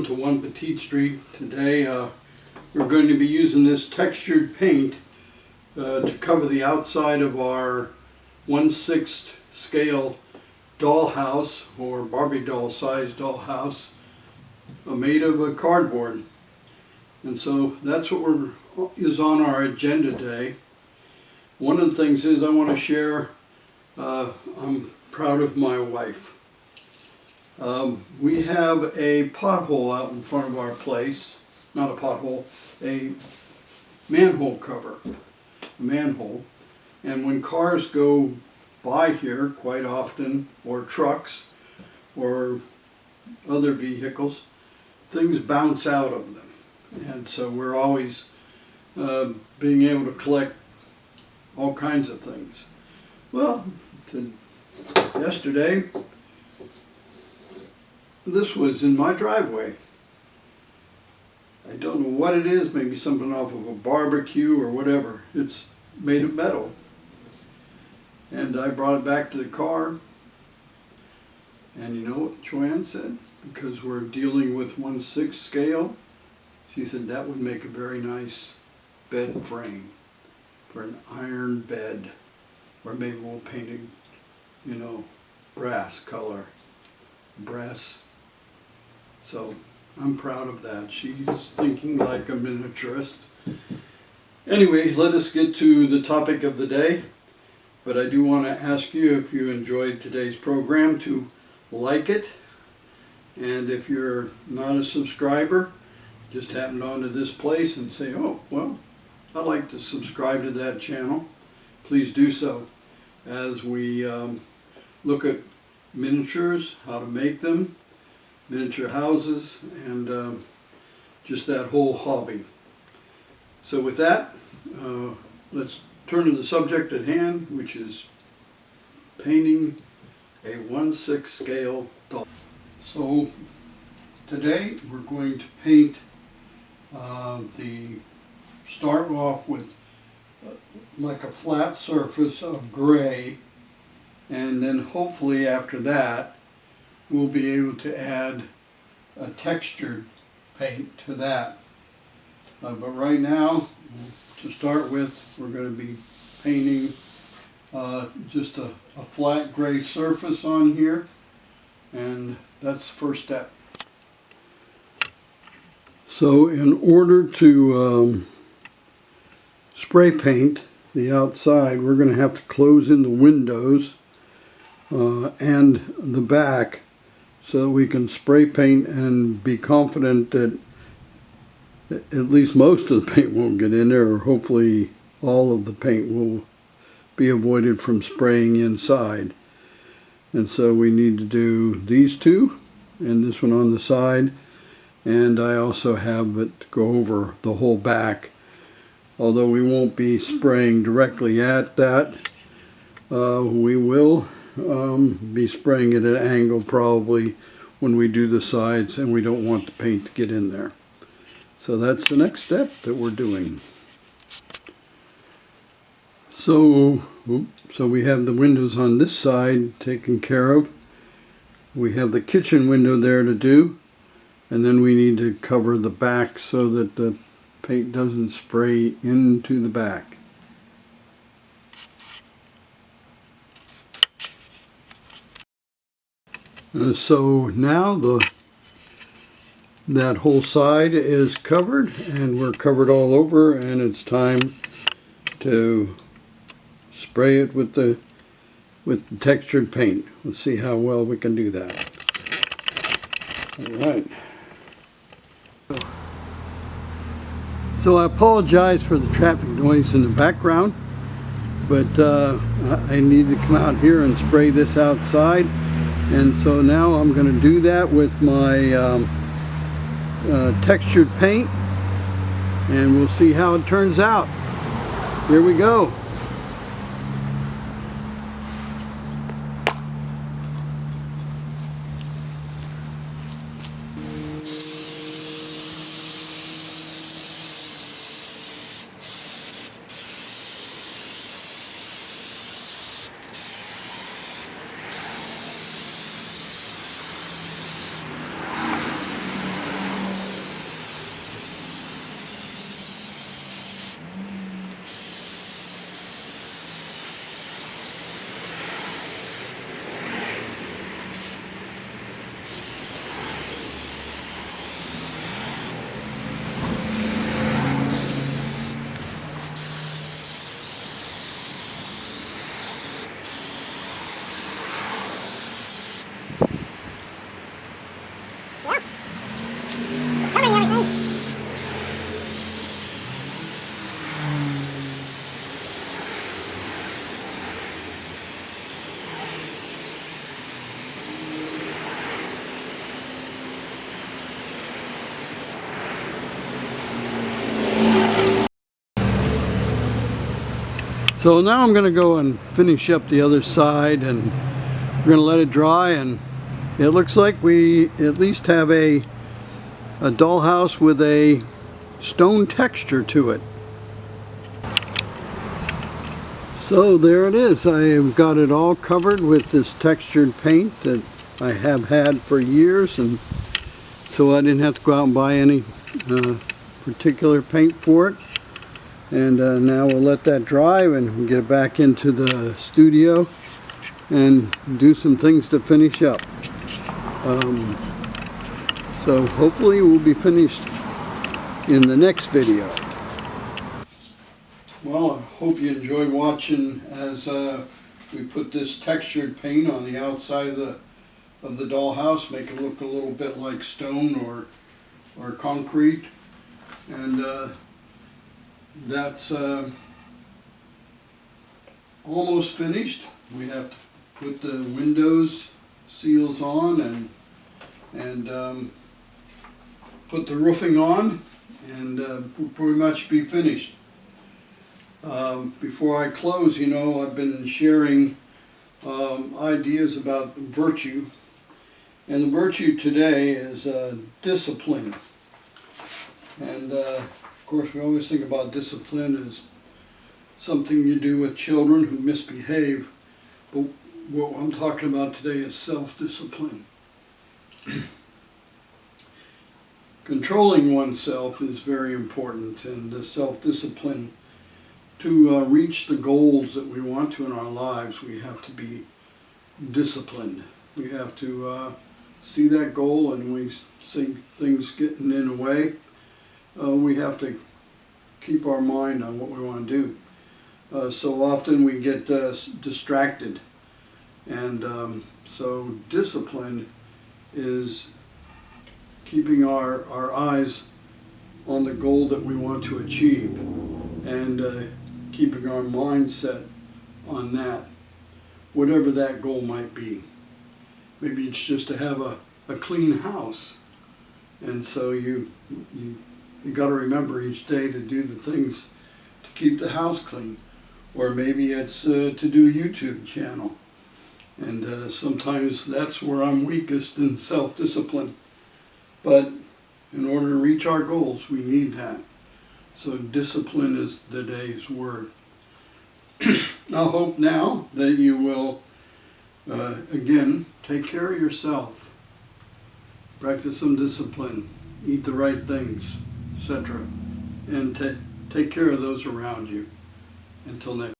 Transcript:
to One Petite Street. Today we're going to be using this textured paint to cover the outside of our 1/6 scale dollhouse, or Barbie doll sized dollhouse, made of a cardboard. And so that's what is on our agenda today. One of the things is I want to share, I'm proud of my wife. We have a pothole out in front of our place, not a pothole, a manhole cover, a manhole. And when cars go by here quite often, or trucks, or other vehicles, things bounce out of them. And so we're always being able to collect all kinds of things. Well, yesterday, this was in my driveway. I don't know what it is, maybe something off of a barbecue or whatever. It's made of metal. And I brought it back to the car. And you know what Joanne said? Because we're dealing with 1/6 scale, she said that would make a very nice bed frame for an iron bed. Or maybe we'll paint it, you know, brass color. Brass. So I'm proud of that. She's thinking like a miniaturist. Anyway, let us get to the topic of the day. But I do want to ask you, if you enjoyed today's program, to like it. And if you're not a subscriber, just happened onto this place and say, oh, well, I'd like to subscribe to that channel, please do so, as we look at miniatures, how to make them, miniature houses, and just that whole hobby. So with that, let's turn to the subject at hand, which is painting a 1/6 scale doll. So today we're going to paint start off with like a flat surface of gray, and then hopefully after that we'll be able to add a textured paint to that. But right now, to start with, we're going to be painting just a flat gray surface on here, and that's the first step. So in order to spray paint the outside, we're going to have to close in the windows and the back so we can spray paint and be confident that at least most of the paint won't get in there, or hopefully all of the paint will be avoided from spraying inside. And so we need to do these two and this one on the side, and I also have it go over the whole back. Although we won't be spraying directly at that, we will be spraying at an angle probably when we do the sides, and we don't want the paint to get in there. So that's the next step that we're doing. So we have the windows on this side taken care of. We have the kitchen window there to do, and then we need to cover the back so that the paint doesn't spray into the back. So now that whole side is covered, and we're covered all over, and it's time to spray it with the textured paint. Let's see how well we can do that. All right. So I apologize for the traffic noise in the background, but I need to come out here and spray this outside, and so now I'm going to do that with my textured paint, and we'll see how it turns out. Here we go. So now I'm going to go and finish up the other side, and we're going to let it dry, and it looks like we at least have a dollhouse with a stone texture to it. So there it is. I have got it all covered with this textured paint that I have had for years, and so I didn't have to go out and buy any particular paint for it. And now we'll let that dry and we'll get it back into the studio and do some things to finish up. So hopefully we'll be finished in the next video. Well, I hope you enjoyed watching as we put this textured paint on the outside of the dollhouse, make it look a little bit like stone or concrete. And that's almost finished. We have to put the windows seals on and put the roofing on, and we'll pretty much be finished. Before I close, you know, I've been sharing ideas about virtue, and the virtue today is discipline. And of course, we always think about discipline as something you do with children who misbehave, but what I'm talking about today is self-discipline. Controlling oneself is very important, and the self-discipline to reach the goals that we want to in our lives, we have to be disciplined. We have to see that goal, and we see things getting in the way. We have to keep our mind on what we want to do. So often we get distracted, and so discipline is keeping our eyes on the goal that we want to achieve, and keeping our mindset on that, whatever that goal might be. Maybe it's just to have a clean house, and so you got to remember each day to do the things to keep the house clean. Or maybe it's to do a YouTube channel, and sometimes that's where I'm weakest in self-discipline. But in order to reach our goals, we need that. So discipline is today's word. I hope now that you will, again, take care of yourself, practice some discipline, eat the right things, etc., and take care of those around you. Until next